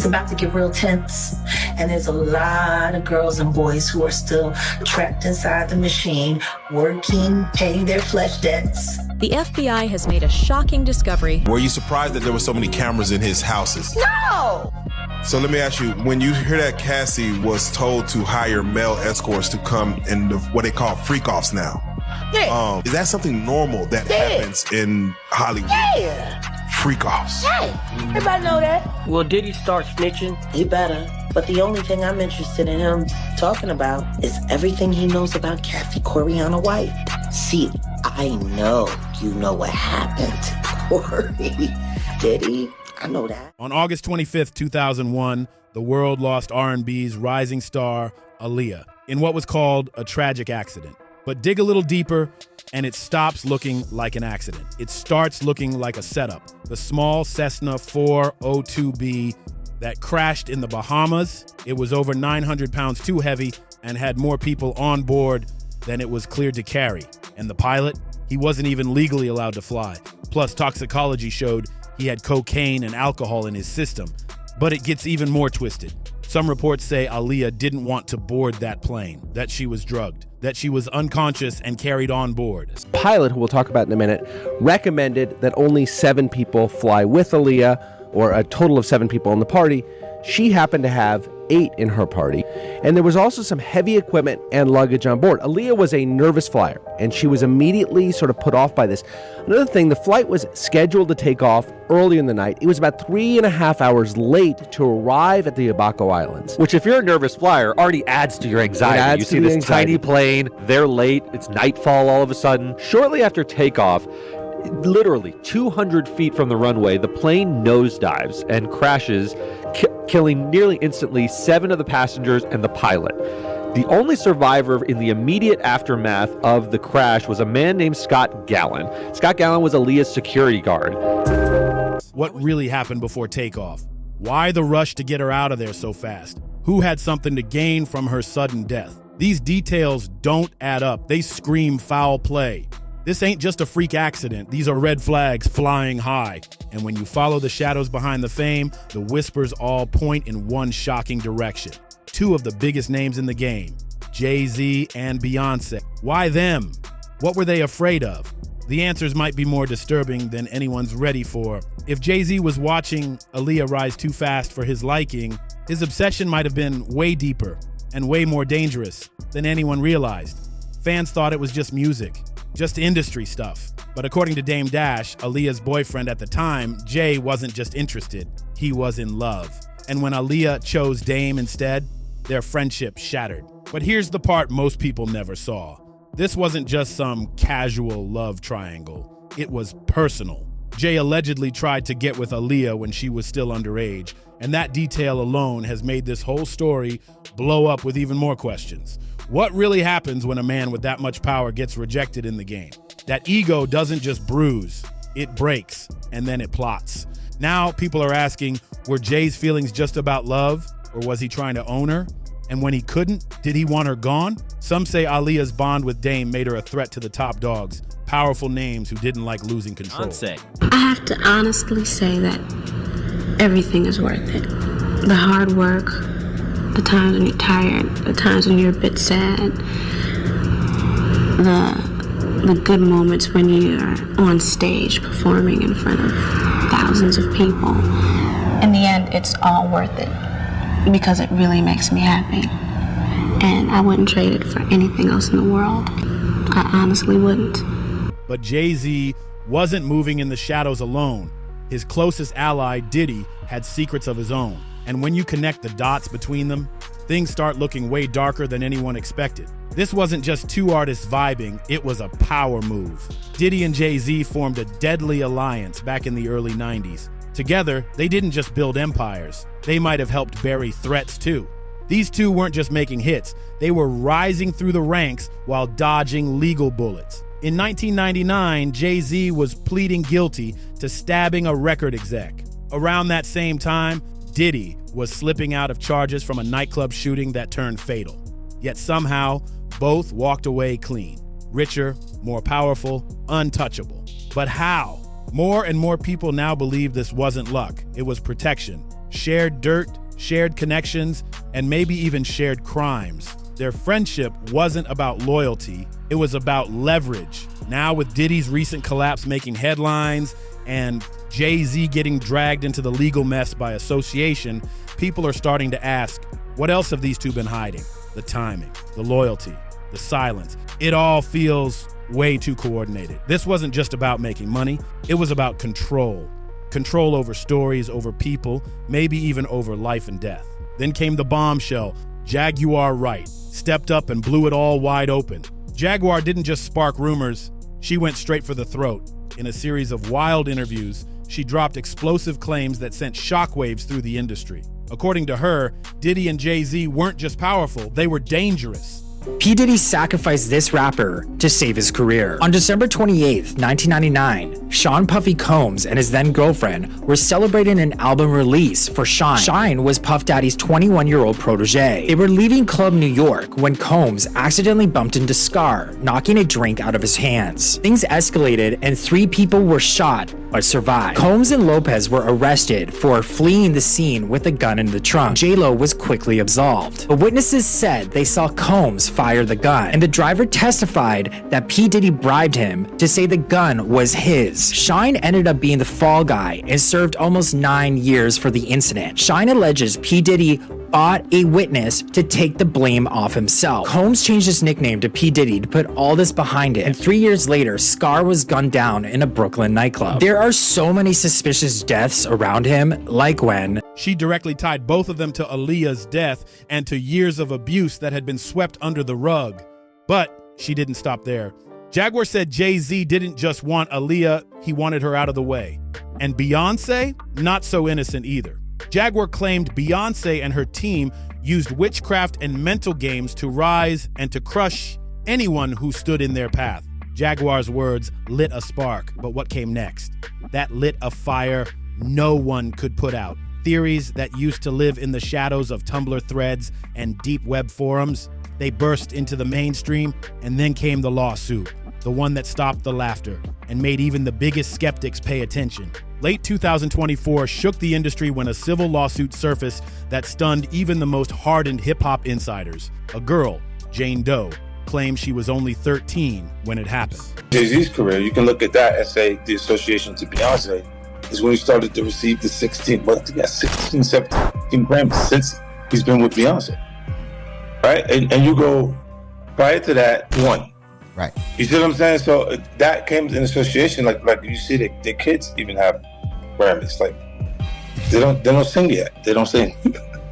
It's about to get real tense. And there's a lot of girls and boys who are still trapped inside the machine, working, paying their flesh debts. The FBI has made a shocking discovery. Were you surprised that there were so many cameras in his houses? No! So let me ask you, when you hear that Cassie was told to hire male escorts to come in what they call freak-offs now, Yeah. is that something normal that happens in Hollywood? Yeah. Freak-offs. Hey, everybody know that. Well, did he start snitching? He better. But the only thing I'm interested in him talking about is everything he knows about Kathy Coriana White. See, I know you know what happened to Corey. Did he? I know that. On August 25th, 2001, the world lost R&B's rising star, Aaliyah, in what was called a tragic accident. But dig a little deeper, and it stops looking like an accident. It starts looking like a setup. The small Cessna 402B that crashed in the Bahamas. It was over 900 pounds too heavy and had more people on board than it was cleared to carry. And the pilot, he wasn't even legally allowed to fly. Plus, toxicology showed he had cocaine and alcohol in his system. But it gets even more twisted. Some reports say Aaliyah didn't want to board that plane, that she was drugged, that she was unconscious and carried on board. Pilot, who we'll talk about in a minute, recommended that only 7 people fly with Aaliyah, or a total of 7 people in the party. She happened to have 8 in her party. And there was also some heavy equipment and luggage on board. Aaliyah was a nervous flyer, and she was immediately sort of put off by this. Another thing, the flight was scheduled to take off early in the night. It was about 3.5 hours late to arrive at the Abaco Islands. Which, if you're a nervous flyer, already adds to your anxiety. You see this tiny plane, they're late, it's nightfall all of a sudden. Shortly after takeoff, literally 200 feet from the runway, the plane nosedives and crashes, killing nearly instantly 7 of the passengers and the pilot. The only survivor in the immediate aftermath of the crash was a man named Scott Gallen. Scott Gallen was Aaliyah's security guard. What really happened before takeoff? Why the rush to get her out of there so fast? Who had something to gain from her sudden death? These details don't add up. They scream foul play. This ain't just a freak accident. These are red flags flying high. And when you follow the shadows behind the fame, the whispers all point in one shocking direction. 2 of the biggest names in the game, Jay-Z and Beyoncé. Why them? What were they afraid of? The answers might be more disturbing than anyone's ready for. If Jay-Z was watching Aaliyah rise too fast for his liking, his obsession might have been way deeper and way more dangerous than anyone realized. Fans thought it was just music, just industry stuff. But according to Dame Dash, Aaliyah's boyfriend at the time, Jay wasn't just interested, he was in love. And when Aaliyah chose Dame instead, their friendship shattered. But here's the part most people never saw. This wasn't just some casual love triangle. It was personal. Jay allegedly tried to get with Aaliyah when she was still underage, and that detail alone has made this whole story blow up with even more questions. What really happens when a man with that much power gets rejected in the game? That ego doesn't just bruise, it breaks, and then it plots. Now people are asking, were Jay's feelings just about love, or was he trying to own her? And when he couldn't, did he want her gone? Some say Aaliyah's bond with Dame made her a threat to the top dogs, powerful names who didn't like losing control. Unsee. I have to honestly say that everything is worth it. The hard work, the times when you're tired, the times when you're a bit sad, the good moments when you're on stage performing in front of thousands of people. In the end, it's all worth it because it really makes me happy. And I wouldn't trade it for anything else in the world. I honestly wouldn't. But Jay-Z wasn't moving in the shadows alone. His closest ally, Diddy, had secrets of his own. And when you connect the dots between them, things start looking way darker than anyone expected. This wasn't just 2 artists vibing, it was a power move. Diddy and Jay-Z formed a deadly alliance back in the early 90s. Together, they didn't just build empires. They might have helped bury threats too. These 2 weren't just making hits, they were rising through the ranks while dodging legal bullets. In 1999, Jay-Z was pleading guilty to stabbing a record exec. Around that same time, Diddy was slipping out of charges from a nightclub shooting that turned fatal. Yet somehow, both walked away clean. Richer, more powerful, untouchable. But how? More and more people now believe this wasn't luck. It was protection. shared dirt, shared connections, and maybe even shared crimes. Their friendship wasn't about loyalty, it was about leverage. Now with Diddy's recent collapse making headlines and Jay-Z getting dragged into the legal mess by association, people are starting to ask, what else have these two been hiding? The timing, the loyalty, the silence. It all feels way too coordinated. This wasn't just about making money, it was about control. Control over stories, over people, maybe even over life and death. Then came the bombshell. Jaguar Wright stepped up and blew it all wide open. Jaguar didn't just spark rumors, she went straight for the throat. In a series of wild interviews, she dropped explosive claims that sent shockwaves through the industry. According to her, Diddy and Jay-Z weren't just powerful, they were dangerous. P. Diddy sacrificed this rapper to save his career. On December 28, 1999, Sean Puffy Combs and his then-girlfriend were celebrating an album release for Shine. Shine was Puff Daddy's 21-year-old protege. They were leaving Club New York when Combs accidentally bumped into Scar, knocking a drink out of his hands. Things escalated and 3 people were shot but survived. Combs and Lopez were arrested for fleeing the scene with a gun in the trunk. J-Lo was quickly absolved. But witnesses said they saw Combs fire the gun, and the driver testified that P. Diddy bribed him to say the gun was his. Shine ended up being the fall guy and served almost 9 years for the incident. Shine alleges P. Diddy bought a witness to take the blame off himself. Combs changed his nickname to P. Diddy to put all this behind it, and 3 years later, Scar was gunned down in a Brooklyn nightclub. There are so many suspicious deaths around him, like when she directly tied both of them to Aaliyah's death and to years of abuse that had been swept under the rug. But she didn't stop there. Jaguar said Jay-Z didn't just want Aaliyah, he wanted her out of the way. And Beyoncé, not so innocent either. Jaguar claimed Beyoncé and her team used witchcraft and mental games to rise and to crush anyone who stood in their path. Jaguar's words lit a spark, but what came next? That lit a fire no one could put out. Theories that used to live in the shadows of Tumblr threads and deep web forums, they burst into the mainstream, and then came the lawsuit, the one that stopped the laughter and made even the biggest skeptics pay attention. Late 2024 shook the industry when a civil lawsuit surfaced that stunned even the most hardened hip-hop insiders. A girl, Jane Doe, claimed she was only 13 when it happened. Jay-Z's career, you can look at that and say the association to Beyonce is when he started to receive the 16 Grammys since he's been with Beyonce, right? And you go, prior to that, 1. Right. You see what I'm saying? So that came in association, like you see their kids even have Grammys. Like they don't sing yet. They don't sing.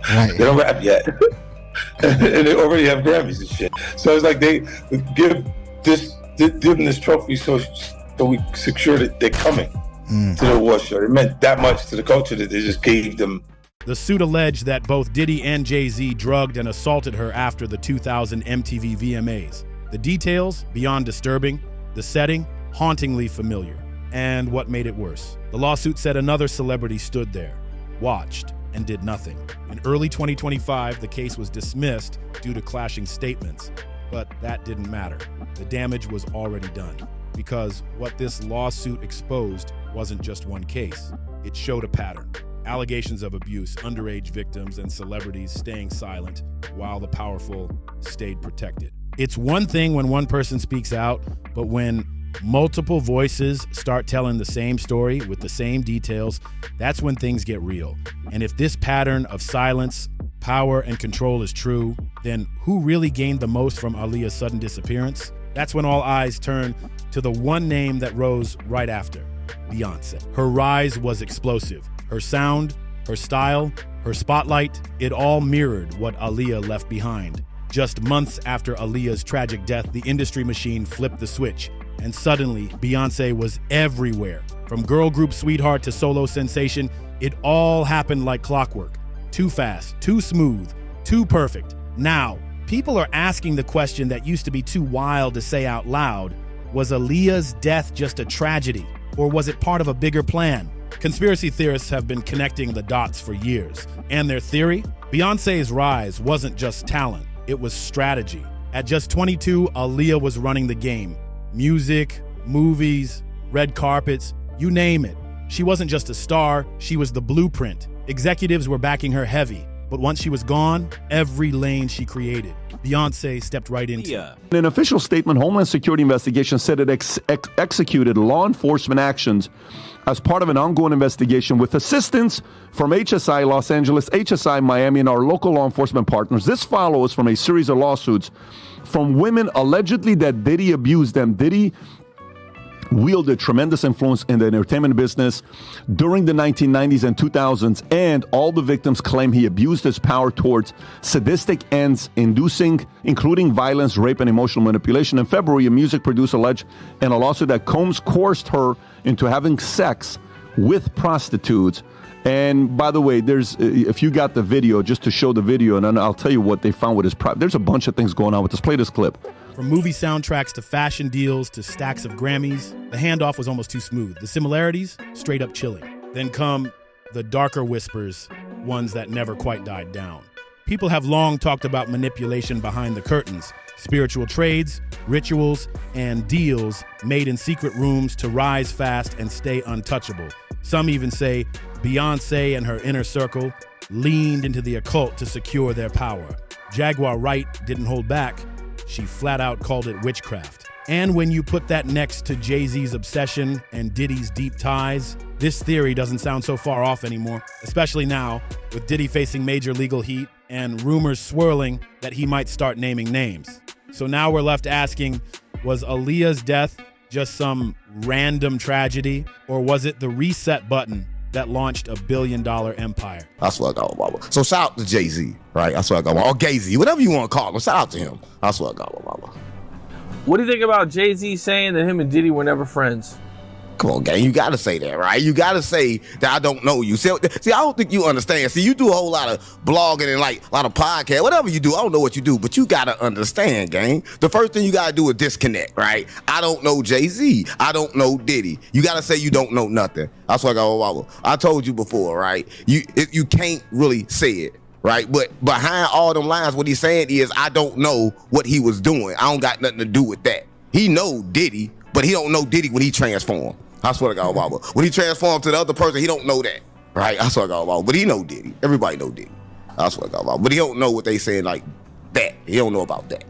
Right. They don't rap yet. And they already have Grammys and shit. So it's like they give them this trophy so we secure that they're coming to the award show. It meant that much to the culture that they just gave them. The suit alleged that both Diddy and Jay-Z drugged and assaulted her after the 2000 MTV VMAs. The details, beyond disturbing, the setting, hauntingly familiar. And what made it worse? The lawsuit said another celebrity stood there, watched, and did nothing. In early 2025, the case was dismissed due to clashing statements, but that didn't matter. The damage was already done, because what this lawsuit exposed wasn't just one case. It showed a pattern. Allegations of abuse, underage victims, and celebrities staying silent while the powerful stayed protected. It's one thing when one person speaks out, but when multiple voices start telling the same story with the same details, that's when things get real. And if this pattern of silence, power, and control is true, then who really gained the most from Aaliyah's sudden disappearance? That's when all eyes turn to the one name that rose right after, Beyoncé. Her rise was explosive. Her sound, her style, her spotlight, it all mirrored what Aaliyah left behind. Just months after Aaliyah's tragic death, the industry machine flipped the switch, and suddenly Beyoncé was everywhere. From girl group sweetheart to solo sensation, it all happened like clockwork. Too fast, too smooth, too perfect. Now, people are asking the question that used to be too wild to say out loud. Was Aaliyah's death just a tragedy, or was it part of a bigger plan? Conspiracy theorists have been connecting the dots for years, and their theory? Beyoncé's rise wasn't just talent. It was strategy. At just 22, Aaliyah was running the game. Music, movies, red carpets, you name it. She wasn't just a star, she was the blueprint. Executives were backing her heavy, but once she was gone, every lane she created, Beyoncé stepped right into. In an official statement, Homeland Security investigation said it executed law enforcement actions as part of an ongoing investigation with assistance from HSI Los Angeles, HSI Miami, and our local law enforcement partners. This follows from a series of lawsuits from women allegedly that Diddy abused them. Diddy wielded tremendous influence in the entertainment business during the 1990s and 2000s, and all the victims claim he abused his power towards sadistic ends, including violence, rape, and emotional manipulation. In February, a music producer alleged in a lawsuit that Combs coerced her into having sex with prostitutes. And by the way, if you got the video, just to show the video, and then I'll tell you what they found with his there's a bunch of things going on with this. Play this clip. From movie soundtracks to fashion deals to stacks of Grammys, the handoff was almost too smooth. The similarities, straight up chilling. Then come the darker whispers, ones that never quite died down. People have long talked about manipulation behind the curtains, spiritual trades, rituals, and deals made in secret rooms to rise fast and stay untouchable. Some even say Beyoncé and her inner circle leaned into the occult to secure their power. Jaguar Wright didn't hold back. She flat out called it witchcraft. And when you put that next to Jay-Z's obsession and Diddy's deep ties, this theory doesn't sound so far off anymore, especially now with Diddy facing major legal heat and rumors swirling that he might start naming names. So now we're left asking, was Aaliyah's death just some random tragedy, or was it the reset button that launched a billion-dollar empire? That's what I got with Mama. So shout out to Jay-Z, right? That's what I got with, or Gay-Z, whatever you want to call him. Shout out to him. That's what I got with Mama. What do you think about Jay-Z saying that him and Diddy were never friends? Come on, gang, you gotta say that, right? You gotta say that I don't know you. See, I don't think you understand. See, you do a whole lot of blogging and like a lot of podcasts, whatever you do. I don't know what you do, but you gotta understand, gang. The first thing you gotta do is disconnect, right? I don't know Jay-Z. I don't know Diddy. You gotta say you don't know nothing. That's what I got. I told you before, right? You can't really say it, right? But behind all them lines, what he's saying is, I don't know what he was doing. I don't got nothing to do with that. He know Diddy, but he don't know Diddy when he transformed. I swear to God, when he transformed to the other person, he don't know that, right? I swear to God, but he know Diddy. Everybody know Diddy. I swear to God, but he don't know what they saying like that. He don't know about that.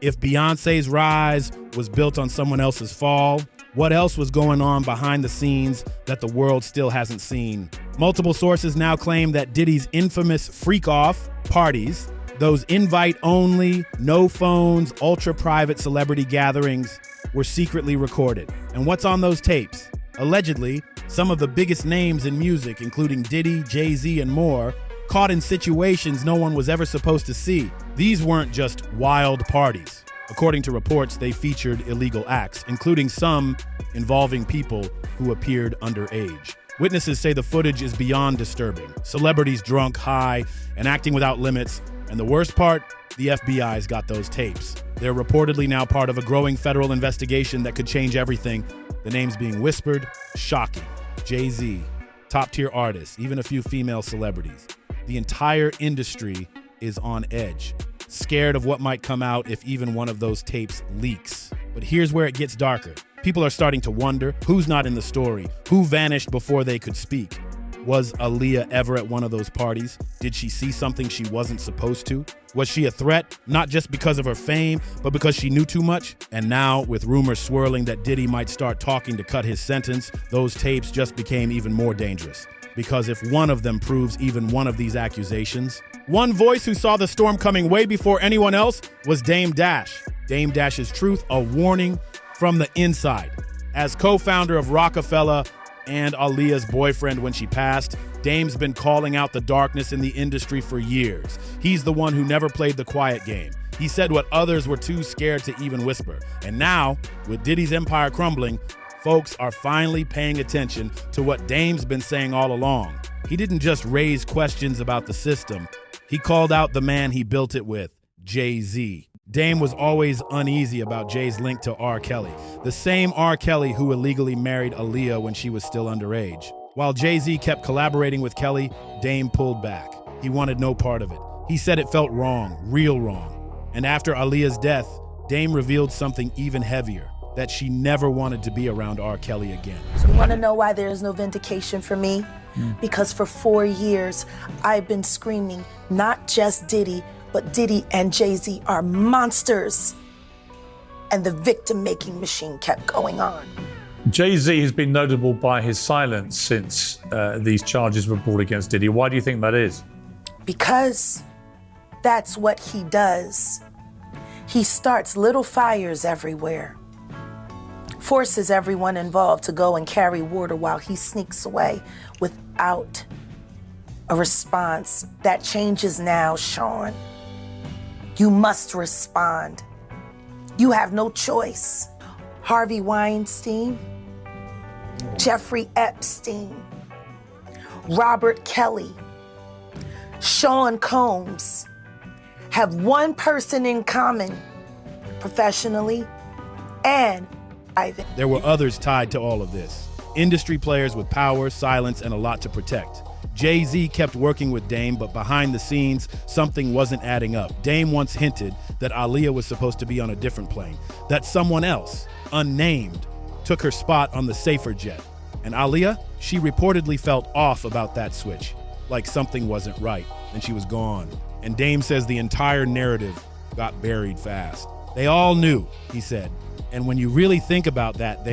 If Beyonce's rise was built on someone else's fall, what else was going on behind the scenes that the world still hasn't seen? Multiple sources now claim that Diddy's infamous freak-off parties, those invite-only, no phones, ultra-private celebrity gatherings, were secretly recorded. And what's on those tapes? Allegedly, some of the biggest names in music, including Diddy, Jay-Z, and more, caught in situations no one was ever supposed to see. These weren't just wild parties. According to reports, they featured illegal acts, including some involving people who appeared underage. Witnesses say the footage is beyond disturbing. Celebrities drunk, high, and acting without limits. And the worst part, the FBI's got those tapes. They're reportedly now part of a growing federal investigation that could change everything. The names being whispered, shocking. Jay-Z, top-tier artists, even a few female celebrities. The entire industry is on edge, scared of what might come out if even one of those tapes leaks. But here's where it gets darker. People are starting to wonder who's not in the story, who vanished before they could speak. Was Aaliyah ever at one of those parties? Did she see something she wasn't supposed to? Was she a threat, not just because of her fame, but because she knew too much? And now, with rumors swirling that Diddy might start talking to cut his sentence, those tapes just became even more dangerous. Because if one of them proves even one of these accusations, one voice who saw the storm coming way before anyone else was Dame Dash. Dame Dash's truth, a warning from the inside. As co-founder of Rockefeller and Aaliyah's boyfriend when she passed, Dame's been calling out the darkness in the industry for years. He's the one who never played the quiet game. He said what others were too scared to even whisper. And now, with Diddy's empire crumbling, folks are finally paying attention to what Dame's been saying all along. He didn't just raise questions about the system. He called out the man he built it with, Jay-Z. Dame was always uneasy about Jay's link to R. Kelly, the same R. Kelly who illegally married Aaliyah when she was still underage. While Jay-Z kept collaborating with Kelly, Dame pulled back. He wanted no part of it. He said it felt wrong, real wrong. And after Aaliyah's death, Dame revealed something even heavier. that she never wanted to be around R. Kelly again. You want to know why there is no vindication for me? Because for 4 years, I've been screaming, not just Diddy, but Diddy and Jay-Z are monsters. And the victim-making machine kept going on. Jay-Z has been notable by his silence since these charges were brought against Diddy. Why do you think that is? Because that's what he does. He starts little fires everywhere, forces everyone involved to go and carry water while he sneaks away without a response. That changes now, Sean. You must respond. You have no choice. Harvey Weinstein, Jeffrey Epstein, Robert Kelly, Sean Combs have one person in common, professionally and private. There were others tied to all of this. Industry players with power, silence, and a lot to protect. Jay-Z kept working with Dame, but behind the scenes, something wasn't adding up. Dame once hinted that Aaliyah was supposed to be on a different plane, that someone else, unnamed, took her spot on the safer jet. And Aaliyah, she reportedly felt off about that switch, like something wasn't right, and she was gone. And Dame says the entire narrative got buried fast. They all knew, he said. And when you really think about that,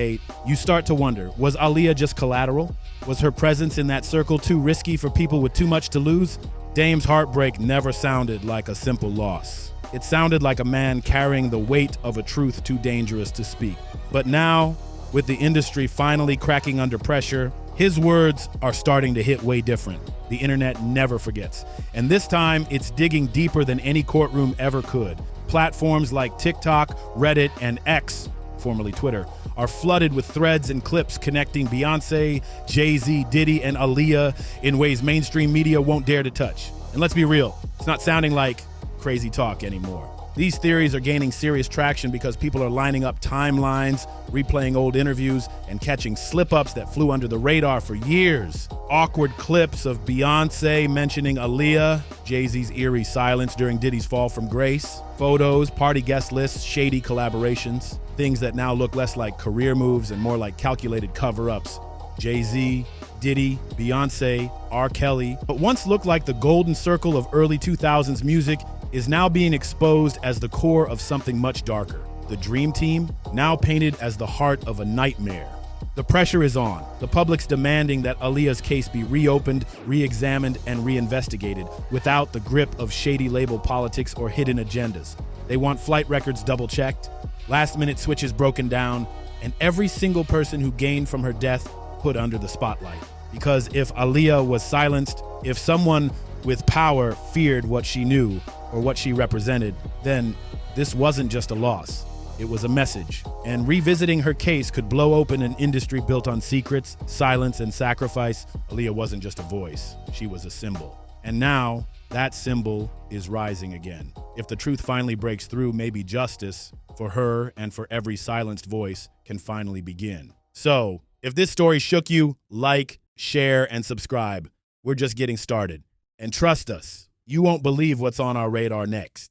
you start to wonder, was Aaliyah just collateral? Was her presence in that circle too risky for people with too much to lose? Dame's heartbreak never sounded like a simple loss. It sounded like a man carrying the weight of a truth too dangerous to speak. But now, with the industry finally cracking under pressure, his words are starting to hit way different. The internet never forgets. And this time, it's digging deeper than any courtroom ever could. Platforms like TikTok, Reddit, and X, formerly Twitter, are flooded with threads and clips connecting Beyoncé, Jay-Z, Diddy, and Aaliyah in ways mainstream media won't dare to touch. And let's be real, it's not sounding like crazy talk anymore. These theories are gaining serious traction because people are lining up timelines, replaying old interviews, and catching slip-ups that flew under the radar for years. Awkward clips of Beyoncé mentioning Aaliyah, Jay-Z's eerie silence during Diddy's fall from grace, photos, party guest lists, shady collaborations, things that now look less like career moves and more like calculated cover-ups. Jay-Z, Diddy, Beyoncé, R. Kelly, but once looked like the golden circle of early 2000s music is now being exposed as the core of something much darker. The Dream Team, now painted as the heart of a nightmare. The pressure is on. The public's demanding that Aaliyah's case be reopened, re-examined, and reinvestigated without the grip of shady label politics or hidden agendas. They want flight records double-checked, last-minute switches broken down, and every single person who gained from her death put under the spotlight. Because if Aaliyah was silenced, if someone with power feared what she knew or what she represented, then this wasn't just a loss. It was a message. And revisiting her case could blow open an industry built on secrets, silence, and sacrifice. Aaliyah wasn't just a voice, she was a symbol. And now, that symbol is rising again. If the truth finally breaks through, maybe justice for her and for every silenced voice can finally begin. So, if this story shook you, like, share, and subscribe. We're just getting started. And trust us, you won't believe what's on our radar next.